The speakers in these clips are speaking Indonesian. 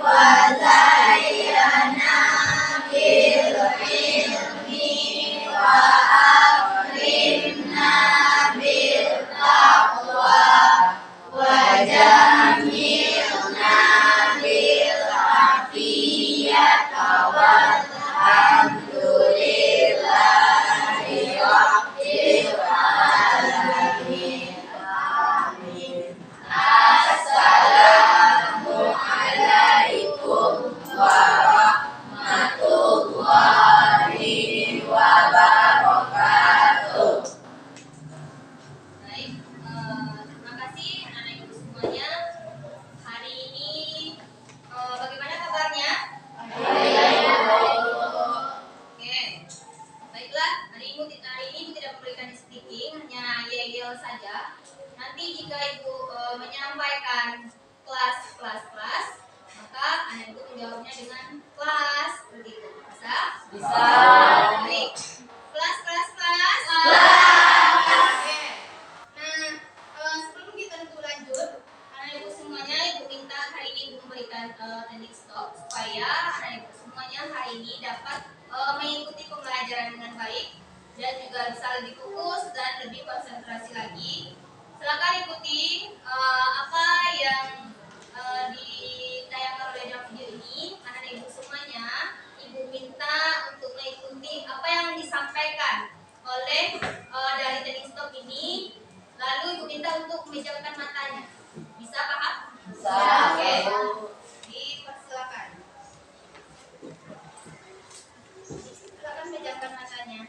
وزينا بالعلم وأكرمنا بالتقوى وجملنا بالعافية والحمد لله رب العالمين. آمين. السلام عليكم warahmatullahi wabarakatuh. Baik, terima kasih anak-anak ibu semuanya. Hari ini bagaimana kabarnya? Oke, baiklah. Hari ini ibu tidak memberikan speaking, hanya yel-yel saja. Nanti jika ibu menyampaikan kelas, maka anak ibu menjawabnya dengan kelas, begitu. Bisa? Bisa. Baik. Kelas. Oke. Nah, sebelum kita lanjut, anak ibu semuanya, ibu minta hari ini ibu memberikan teknik stop supaya anak ibu semuanya hari ini dapat mengikuti pembelajaran dengan baik dan juga bisa lebih fokus dan lebih konsentrasi lagi. Silakan ikuti apa yang ditayangkan oleh dalam video ini. Anak ibu semuanya, ibu minta untuk mengikuti apa yang disampaikan oleh dari teknik stop ini. Lalu ibu minta untuk memejamkan matanya. Bisa paham? Bisa. Oke. Dipersilakan. Silakan memejamkan matanya.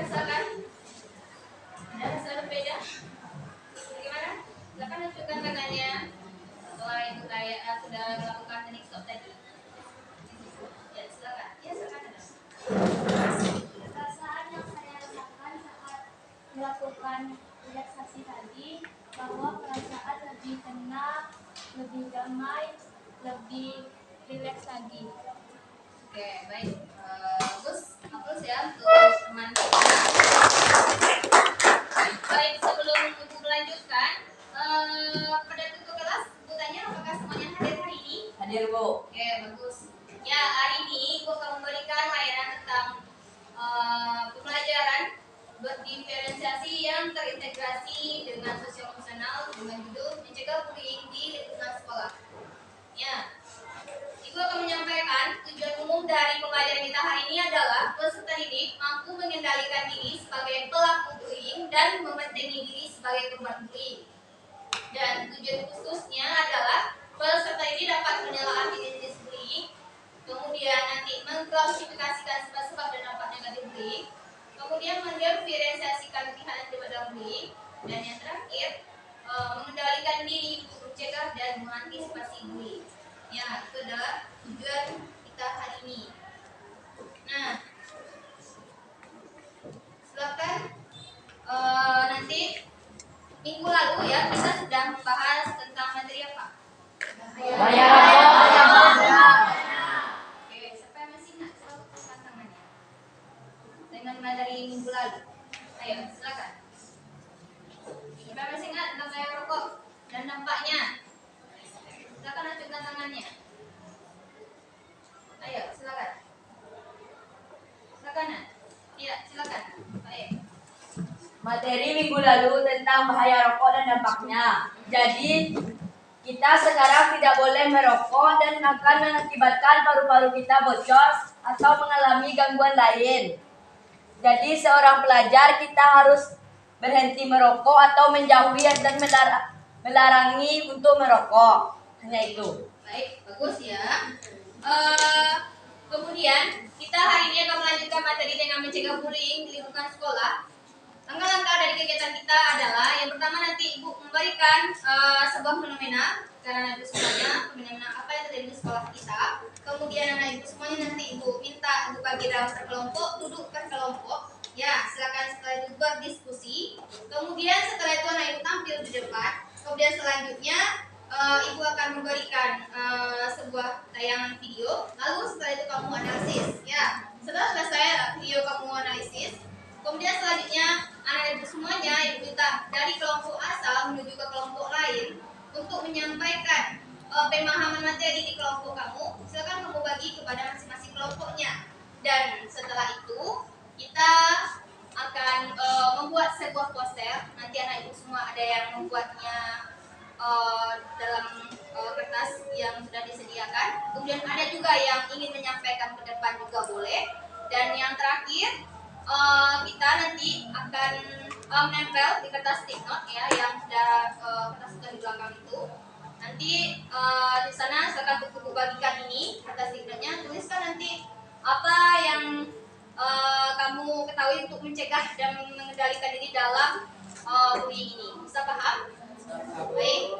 rasakan? Ada rasa berbeda? Bagaimana? Silakan tunjukkan tangannya. Setelah ibu kayak sudah melakukan teknik stop tadi. Ya silakan. Ya silakan ada. Perasaan yang saya rasakan saat melakukan relaksasi tadi bahwa perasaan lebih tenang, lebih damai, lebih rileks lagi. Oke, baik. Bagus ya untuk teman kita. Baik, sebelum ibu melanjutkan, pada tutup kelas, ibu tanya apakah semuanya hadir hari ini? Hadir, Bu. Oke, bagus. Ya, hari ini ibu akan memberikan layanan tentang pembelajaran berdiferensiasi yang terintegrasi dengan sosial-emosional dengan judul mencegah bullying di lingkungan sekolah. Ya, Ibu akan menyampaikan tujuan umum dari pembelajaran kita hari ini adalah peserta didik mampu mengendalikan diri sebagai pelaku bullying dan membentengi diri sebagai korban bullying. Dan tujuan khususnya adalah peserta didik dapat menelaah jenis bullying, kemudian nanti mengklasifikasikan sebab-sebab dan dampak negatif bullying, kemudian mendiferensiasikan pihak yang terlibat dalam bullying, dan yang terakhir mengendalikan diri untuk mencegah dan mengantisipasi bullying. Ya, itu adalah tujuan kita hari ini. Nah, silakan nanti minggu lalu ya kita sudah membahas tentang materi apa? Bahaya. Oke, siapa yang masih ingat? Coba buka tangannya. Dengan materi minggu lalu. Ayo, silakan. Siapa yang masih ingat tentang bahaya rokok dan dampaknya? Silakan acungkan tangannya. Ayo, silakan. Silakan. Iya, silakan. Baik. Materi minggu lalu tentang bahaya rokok dan dampaknya. Jadi, kita sekarang tidak boleh merokok dan akan mengakibatkan paru-paru kita bocor atau mengalami gangguan lain. Jadi, seorang pelajar kita harus berhenti merokok atau menjauhi dan melarangi untuk merokok. Hanya itu. Baik, bagus ya. Kemudian kita hari ini akan melanjutkan materi dengan mencegah bullying di lingkungan sekolah. Langkah-langkah dari kegiatan kita adalah yang pertama nanti ibu memberikan sebuah fenomena karena itu semuanya fenomena apa yang terjadi di sekolah kita. Kemudian anak ibu semuanya nanti ibu minta ibu bagi dalam berkelompok, duduk per kelompok. Ya, silakan setelah itu berdiskusi. Kemudian setelah itu anak ibu tampil di depan. Kemudian selanjutnya ibu akan memberikan sebuah tayangan video. Lalu setelah itu kamu analisis. Ya, setelah selesai video kamu analisis, kemudian selanjutnya anak ibu semuanya ibu minta dari kelompok asal menuju ke kelompok lain untuk menyampaikan pemahaman materi di kelompok kamu. Silakan kamu bagi kepada masing-masing kelompoknya. Dan setelah itu kita akan membuat sebuah poster. Nanti anak ibu semua ada yang membuatnya dalam kertas yang sudah disediakan. Kemudian ada juga yang ingin menyampaikan ke depan juga boleh. Dan yang terakhir kita nanti akan menempel di kertas stick note ya yang sudah kertas sudah di belakang itu. Nanti di sana silakan buku bagikan ini kertas stick note-nya. Tuliskan nanti apa yang kamu ketahui untuk mencegah dan mengendalikan diri dalam bullying ini. Bisa paham? Baik.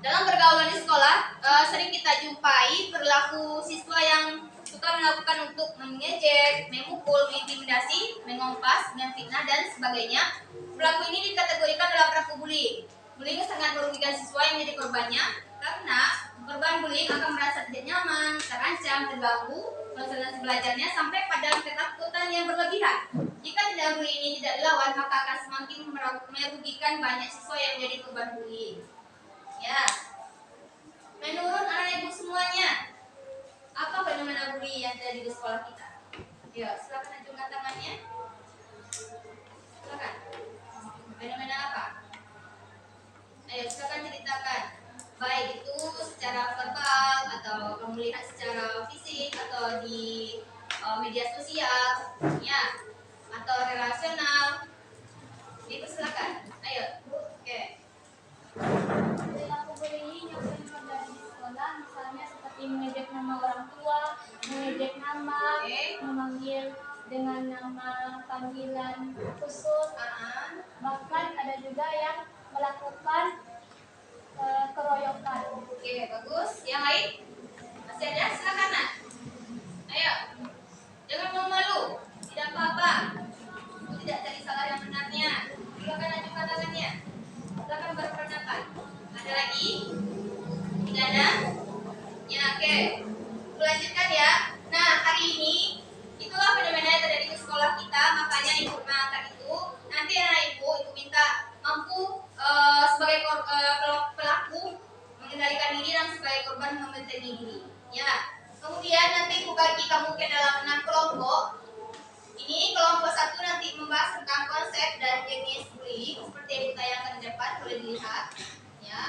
Dalam pergaulan di sekolah sering kita jumpai perilaku siswa yang suka melakukan untuk mengejek, memukul, mengintimidasi, mengompas, memfitnah dan sebagainya. Perilaku ini dikategorikan dalam perilaku bullying. Bullying sangat merugikan siswa yang menjadi korbannya karena korban bullying akan merasa tidak nyaman, terancam, terganggu, konsentrasi belajarnya sampai pada ketakutan yang berlebihan. Jika tindakan bullying ini tidak dilawan, maka akan semakin merugikan banyak siswa yang menjadi korban bullying. Ya, menurut anak ibu semuanya, apa fenomena bullying yang terjadi di sekolah kita? Ya, silakan acungkan tangannya. Silakan. Fenomena apa? Ayo, silakan ceritakan. Baik itu secara verbal atau kamu lihat secara fisik atau di media sosial, ya, atau relasional. Itu silakan. Ayo. Oke. Perilaku bullying yang sering terjadi di sekolah misalnya seperti mengejek nama orang tua, mengejek nama, memanggil dengan nama panggilan khusus, bahkan ada juga yang melakukan keroyokan. Oke, bagus. Yang lain? Masih ada? Silakan, Nak. Ayo. Jangan malu-malu. Tidak apa-apa. Ibu tidak cari salah yang benarnya. Silakan ajukan tangannya. Silakan berpendapat. Ada lagi? Tidak ada? Ya, oke. Ibu lanjutkan ya. Nah, hari ini itulah fenomena yang terjadi di sekolah kita. Makanya ibu mengangkat itu. Nanti anak ibu minta mampu sebagai pelaku mengendalikan diri dan sebagai korban membentengi diri. Ya. Kemudian nanti ibu bagi kamu ke dalam 6 kelompok. Ini kelompok 1 nanti membahas tentang konsep dan jenis bullying seperti yang ditayangkan di depan, boleh dilihat. Ya.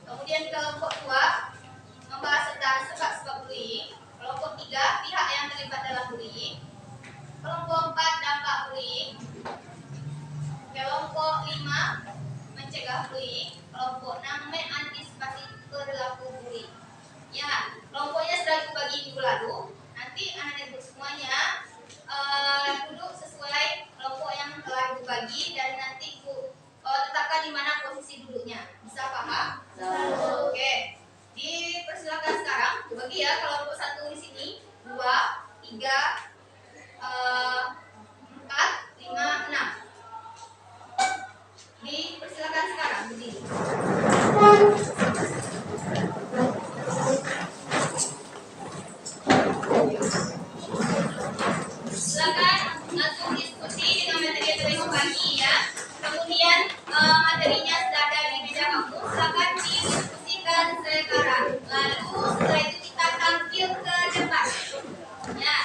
Kemudian kelompok 2 membahas tentang sebab-sebab bullying. Kelompok 3 pihak yang terlibat dalam bullying. Kelompok 4 dampak bullying. Kelompok 5 mencegah bullying. Kelompok 6 mengantisipasi perilaku bullying. Ya, kelompoknya sudah dibagi minggu lalu. Nanti anak-anak ibu semuanya duduk sesuai kelompok yang telah dibagi dan nanti ibu tetapkan di mana posisi duduknya. Bisa paham? Oke. Dipersilakan sekarang bagi ya kelompok 1 di sini, 2, 3, 4, 5, 6. Dipersilakan sekarang berdiri. Silakan langsung diskusi dengan materi yang tadi pagi ya. Kemudian materinya sudah ada di meja kamu. Silakan didiskusikan sekarang. Lalu setelah itu kita tampil ke depan. Ya.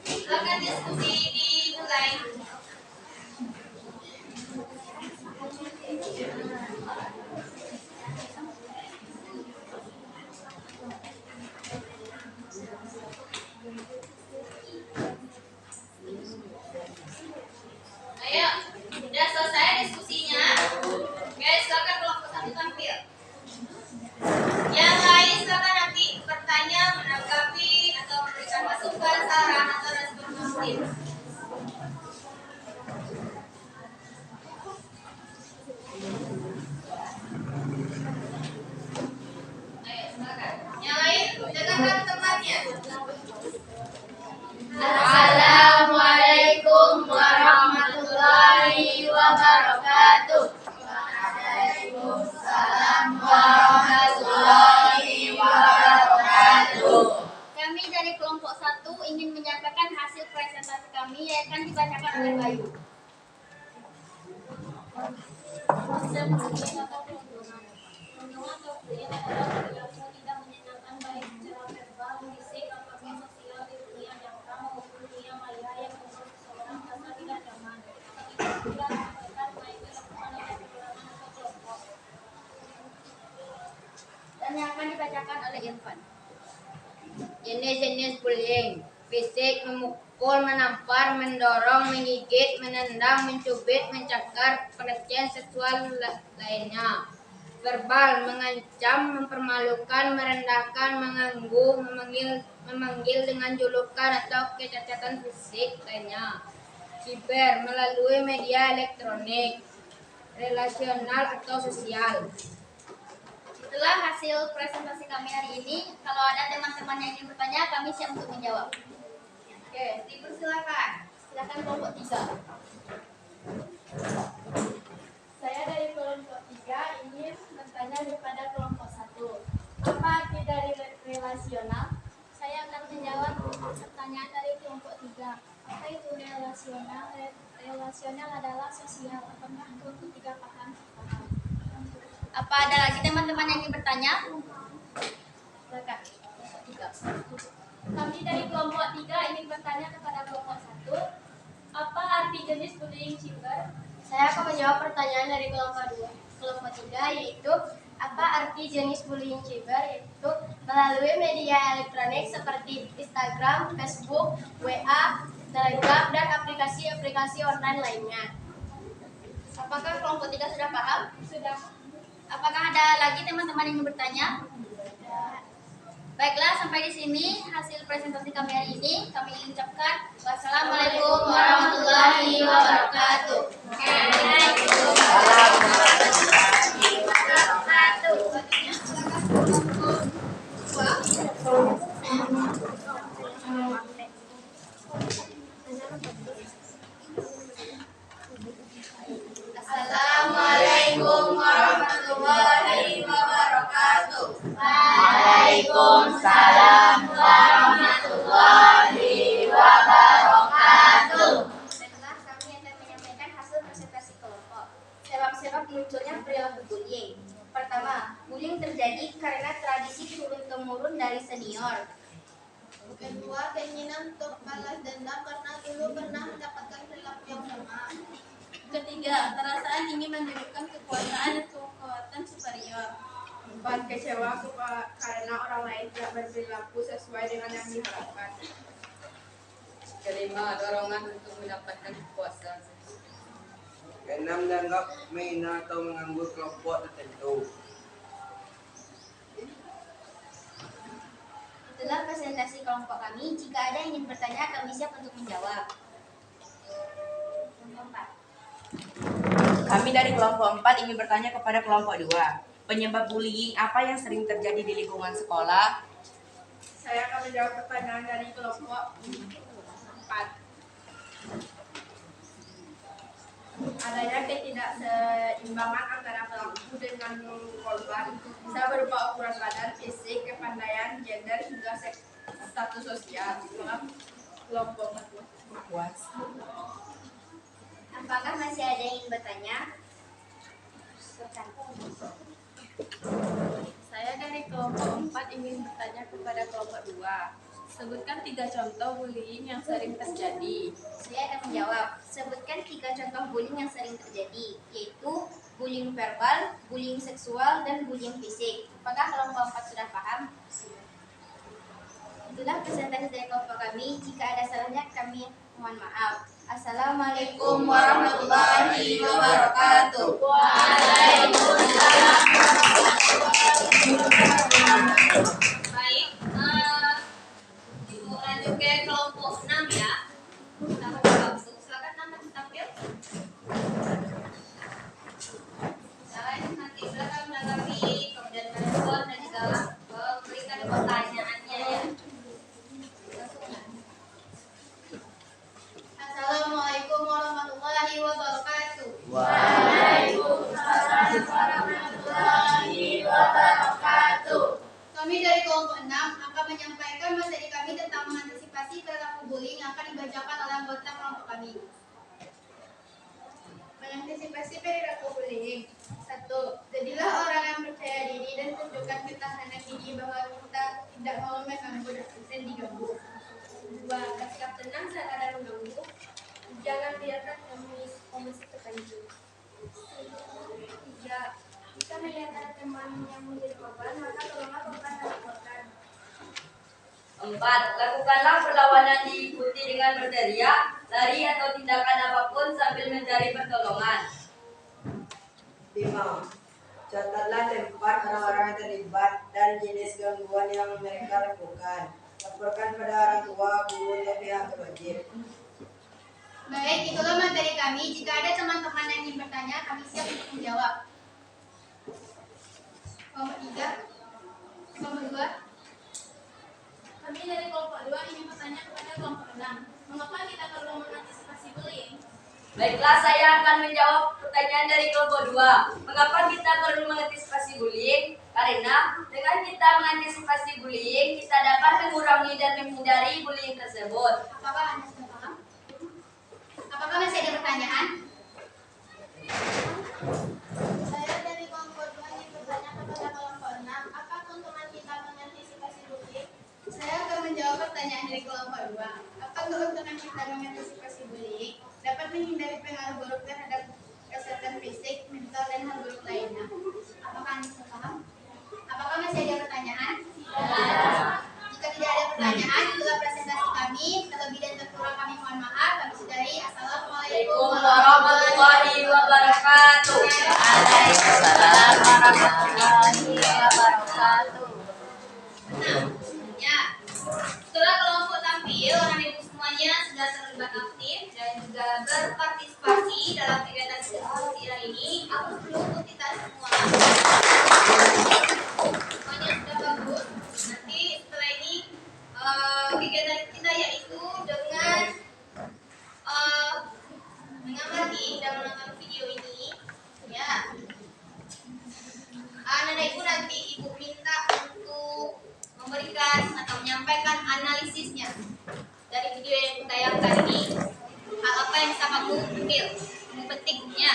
Silakan diskusi dimulai. Ayo, sudah selesai diskusinya. Oke, silakan kelompok 1 tampil. Yang lain silakan nanti bertanya, menanggapi atau memberikan masukan, saran atau respon positif. Ayo, silakan. Yang lain dengarkan temannya. Assalamualaikum warahmatullahi wabarakatuh. Waalaikumsalam warahmatullahi wabarakatuh. Kami dari kelompok 1 ingin menyampaikan hasil presentasi kami yang akan dibacakan oleh Bayu. Konsep bullying atau perundungan. Perundungan atau bullying adalah perilaku tidak menyenangkan baik secara verbal, fisik, ataupun sosial di dunia nyata maupun dunia maya yang membuat seseorang merasa tidak nyaman. Ketika tidak dilakukan baik dilakukan oleh perorangan atau kelompok. Dan yang akan dibacakan oleh Irfan. Jenis-jenis bullying: fisik, memukul, menampar, mendorong, menggigit, menendang, mencubit, mencakar, pelecehan seksual lainnya. Verbal: mengancam, mempermalukan, merendahkan, mengganggu, memanggil dengan julukan atau kecacatan fisik lainnya. Siber: melalui media elektronik, relasional atau sosial. Itulah hasil presentasi kami hari ini. Kalau ada teman-teman yang ingin bertanya, kami siap untuk menjawab. Oke, dipersilakan. Silakan kelompok 3. Saya dari kelompok 3 ingin bertanya kepada kelompok 1. Apa arti dari relasional? Saya akan menjawab pertanyaan dari kelompok 3. Apa itu relasional? Relasional adalah sosial. Apakah kelompok 3 paham? Apa ada lagi teman-teman yang ingin bertanya? Silakan. Kelompok 3. Kami dari kelompok 3 ingin bertanya kepada kelompok 1. Apa arti jenis bullying cyber? Saya akan menjawab pertanyaan dari kelompok 3, yaitu apa arti jenis bullying cyber? Yaitu melalui media elektronik seperti Instagram, Facebook, WA, Telegram, dan aplikasi-aplikasi online lainnya. Apakah kelompok 3 sudah paham? Sudah. Apakah ada lagi teman-teman yang ingin bertanya? Baiklah, sampai di sini hasil presentasi kami hari ini. Kami ingin ucapkan wassalamualaikum warahmatullahi wabarakatuh. Waalaikumsalam warahmatullahi Assalamualaikum warahmatullahi wabarakatuh. Waalaikumsalam warahmatullahi wabarakatuh. Baiklah, kami akan menyampaikan hasil presentasi kelompok. Sebab-sebab munculnya perilaku bullying. Pertama, bullying terjadi karena tradisi turun-temurun dari senior. Kedua, keinginan untuk balas dendam karena dulu pernah mendapatkan perilaku yang sama. Ketiga, perasaan ingin menunjukkan kekuasaan dan kekuatan superior. Empat, kecewa karena orang lain tidak berperilaku sesuai dengan yang diharapkan. Kelima, dorongan untuk mendapatkan kekuasaan. Keenam, dianggap menghina atau mengganggu kelompok tertentu. Itulah presentasi kelompok kami. Jika ada yang ingin bertanya, kami siap untuk menjawab. Kelompok 4. Kami dari kelompok 4 ingin bertanya kepada kelompok 2. Penyebab bullying apa yang sering terjadi di lingkungan sekolah? Saya akan menjawab pertanyaan dari kelompok 4. Adanya ketidakseimbangan antara pelaku dengan korban bisa berupa ukuran badan, fisik, kepandaian, gender, hingga status sosial. Kelompok 4. Apakah masih ada yang ingin bertanya? Saya dari kelompok 4 ingin bertanya kepada kelompok 2. Sebutkan 3 contoh bullying yang sering terjadi. Saya akan menjawab. Sebutkan 3 contoh bullying yang sering terjadi, yaitu bullying verbal, bullying seksual, dan bullying fisik. Apakah kelompok 4 sudah paham? Itulah presentasi dari kelompok kami. Jika ada salahnya, kami mohon maaf. Assalamualaikum warahmatullahi wabarakatuh. Baik, Ibu lanjut ke kelompok 6 ya. Kita bagi waktu. Silakan nanti tampil. Nanti silakan menanggapi, kemudian merespon dan juga memberikan pertanyaannya ya. Assalamualaikum warahmatullahi wabarakatuh. Waalaikumsalam warahmatullahi wabarakatuh. Kami dari kelompok 6 akan menyampaikan materi kami tentang mengantisipasi perilaku bullying yang akan dibacakan oleh anggota kelompok kami. Mengantisipasi perilaku bullying. 1. Jadilah orang yang percaya diri dan tunjukkan ketahanan diri bahwa kita tidak mau mengganggu dan diganggu. 2. Bersikap tenang saat ada mengganggu. Jangan biarkan komisi terganggu. 3. Jika melihat ada teman yang menjadi korban, maka tolonglah korban dan laporkan. 4. Lakukanlah perlawanan diikuti dengan berteriak, lari atau tindakan apapun sambil mencari pertolongan. 5. Catatlah tempat orang-orang yang terlibat dan jenis gangguan yang mereka lakukan. Laporkan pada orang tua, guru, dan pihak berwajib. Baik, itulah materi kami. Jika ada teman-teman yang ingin bertanya, kami siap untuk menjawab. Kelompok 3, kelompok 2. Kami dari kelompok 2 ingin bertanya kepada kelompok 6. Mengapa kita perlu mengantisipasi bullying? Baiklah, saya akan menjawab pertanyaan dari kelompok 2. Mengapa kita perlu mengantisipasi bullying? Karena dengan kita mengantisipasi bullying, kita dapat mengurangi dan menghindari bullying tersebut. Apakah Anda sudah paham? Apakah masih ada pertanyaan? Saya dari kelompok 2 ingin bertanya kepada kelompok 6. Apa keuntungan kita mengantisipasi bullying? Saya akan menjawab pertanyaan dari kelompok 2. Apa keuntungan kita mengantisipasi bullying? Dapat menghindari pengaruh buruk terhadap kesehatan fisik, mental, dan hal buruk lainnya. Apakah Anda sudah paham? Apakah masih ada pertanyaan? Jika tidak ada pertanyaan, itulah presentasi kami. Terlebih dan terkurang kami mohon maaf. Kami sudahi. Assalamualaikum Warahmatullahi wabarakatuh. Waalaikumsalam warahmatullahi wabarakatuh. Nah, memberikan atau menyampaikan analisisnya dari video yang ditayangkan ini. Hal apa yang bisa kamu ambil, kamu petiknya?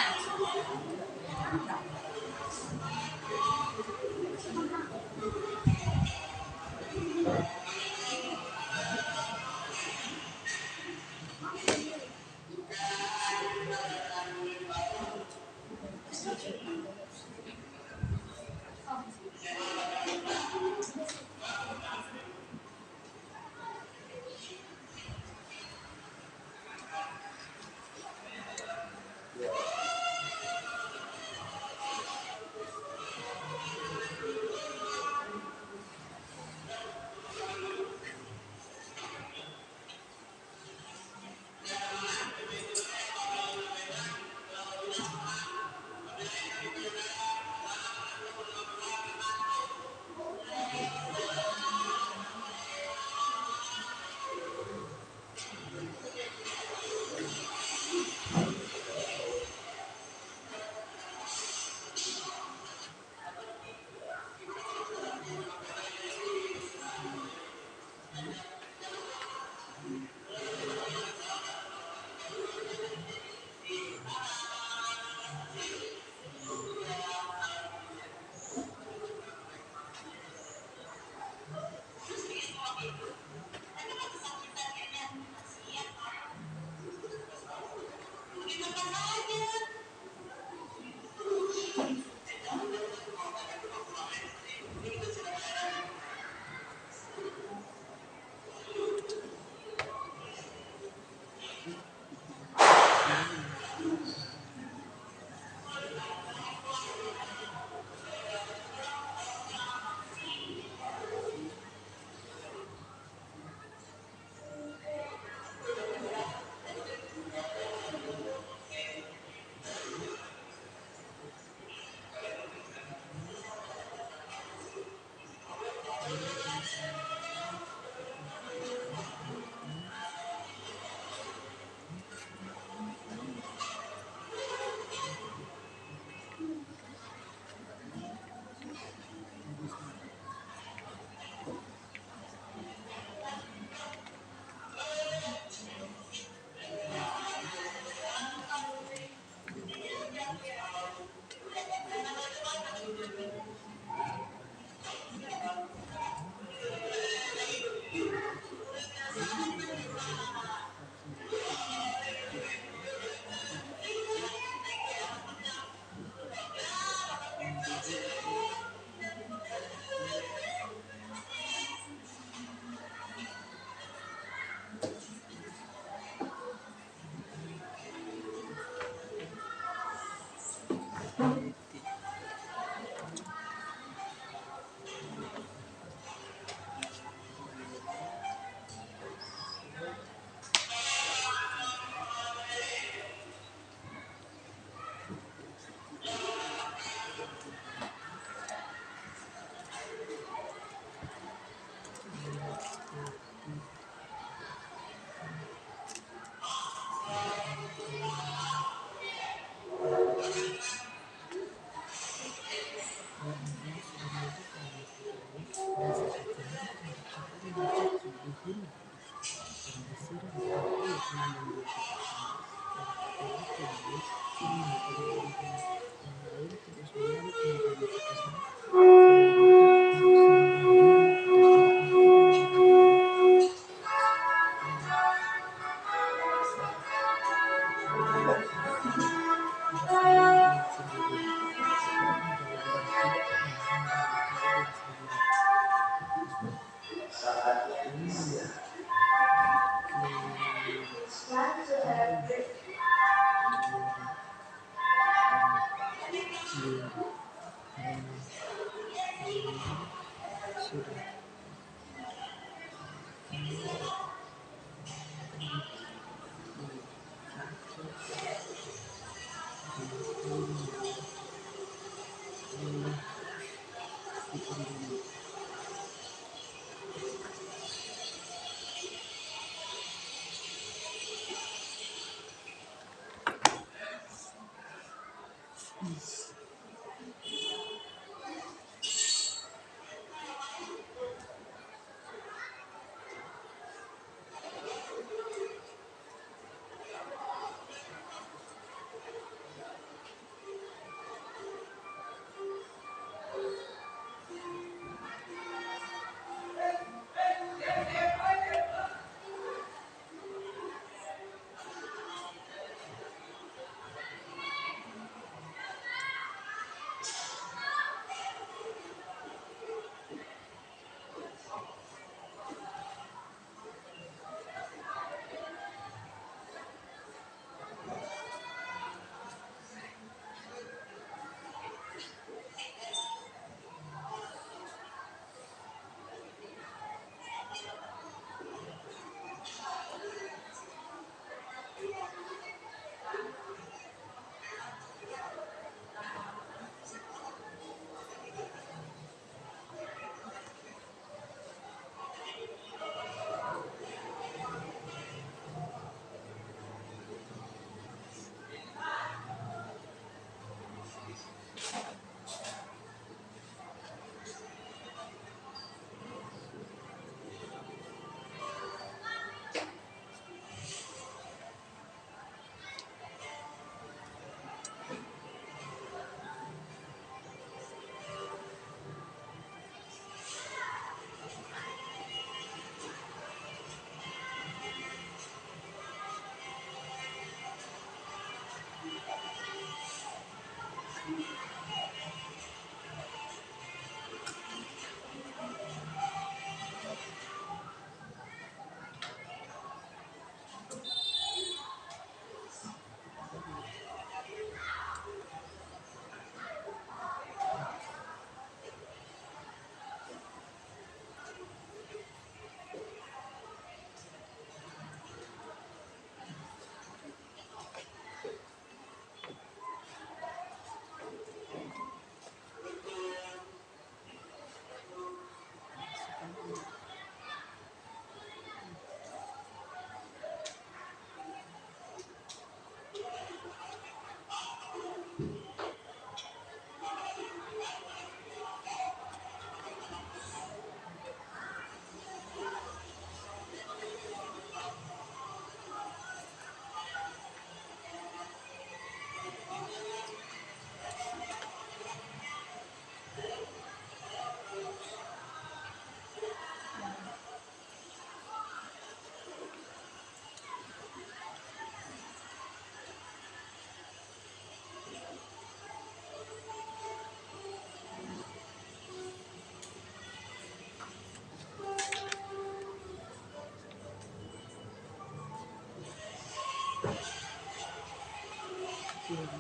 Baik.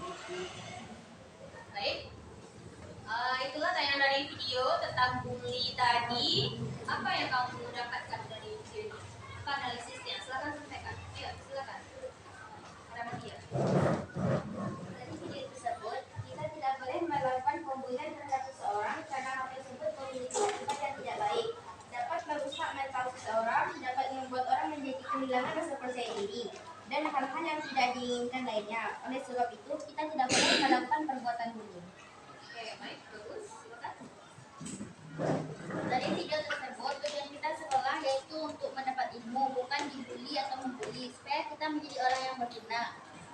Itulah tayangan dari video tentang bully tadi. Apa yang kamu dapatkan dari video ini? Apa analisisnya? Silakan sampaikan. Ya, silakan. Ramadia. Dari video tersebut, kita tidak boleh melakukan pembulian terhadap seseorang karena hal tersebut memiliki akibat yang tidak baik. Dapat merusak mental seseorang, dapat membuat orang menjadi kehilangan rasa percaya diri, dan hal-hal yang tidak diinginkan lainnya. Oleh sebab itu, kita tidak boleh melakukan perbuatan bullying. Oke, baik, bagus. Silakan. Dari video tersebut, tujuan kita sekolah yaitu untuk mendapat ilmu, bukan dibully atau membuli, supaya kita menjadi orang yang berguna.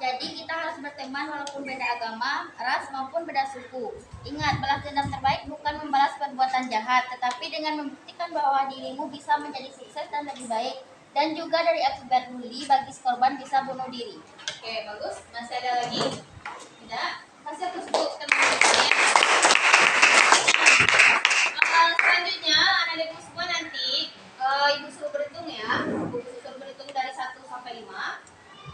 Jadi kita harus berteman walaupun beda agama, ras maupun beda suku. Ingat, balas dendam terbaik bukan membalas perbuatan jahat, tetapi dengan membuktikan bahwa dirimu bisa menjadi sukses dan lebih baik. Dan juga dari akibat bully bagi korban bisa bunuh diri. Oke, bagus. Masih ada lagi? Tidak? Kasih aku sebut teman-temannya. Selanjutnya, anak-anakku semua nanti Ibu suruh berhitung ya. Ibu suruh berhitung dari 1 sampai 5.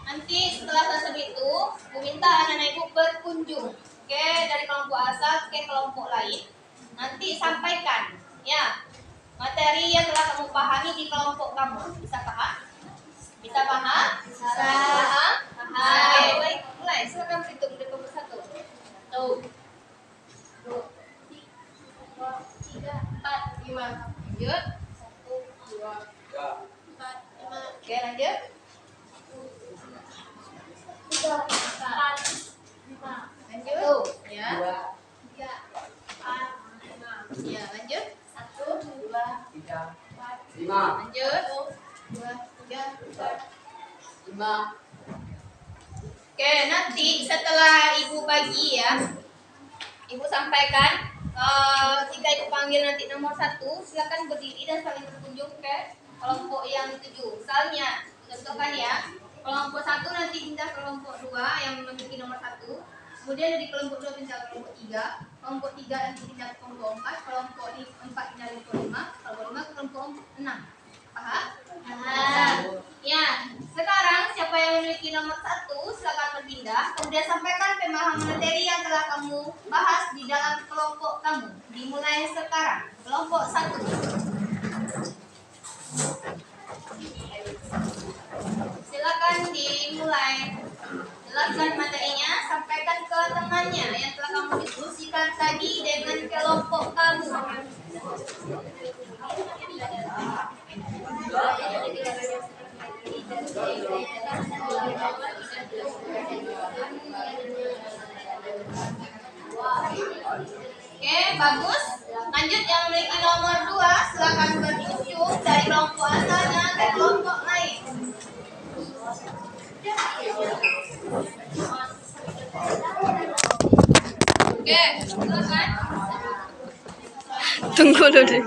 Nanti setelah selesai itu, Bu minta anak-anakku berkunjung. Oke, dari kelompok asal ke kelompok lain. Nanti sampaikan ya materi yang telah kamu pahami di kelompok kamu. Bisa paham? Bisa paham? Bisa. Paham? Paham. Oke, baik. Mulai. Silakan berhitung dari kelompok 1. 1, 2, 3, 4, 5. Lanjut. 1, 2, 4, 5. Oke, lanjut. 4, 5. Lanjut. Ya. 3, 4, 5. Ya, lanjut. 1, 2, 4, 5. Lanjut. 2, 3, 4. 5. Oke, nanti setelah Ibu bagi ya, Ibu sampaikan jika Ibu panggil nanti nomor 1, silakan berdiri dan saling berkunjung ke kelompok yang dituju. Misalnya, contohkan ya, kelompok 1 nanti pindah ke kelompok 2 yang memiliki nomor 1. Kemudian dari kelompok 2 pindah ke kelompok 3, kelompok 3 nanti pindah ke kelompok 4, kelompok 4 pindah ke kelompok 5, kelompok 5 ke kelompok 6. Paham? Paham. Ya, sekarang siapa yang memiliki nomor 1 silakan berpindah. Kemudian sampaikan pemahaman materi yang telah kamu bahas di dalam kelompok kamu. Dimulai sekarang. Kelompok 1. Silakan dimulai. Jelaskan materinya, sampaikan ke temannya yang telah kamu diskusikan tadi dengan kelompok kamu. Oke, bagus. Lanjut yang memiliki nomor 2, silakan berkunjung dari kelompok asalnya ke kelompok lain. Oke, silakan. Tunggu dulu.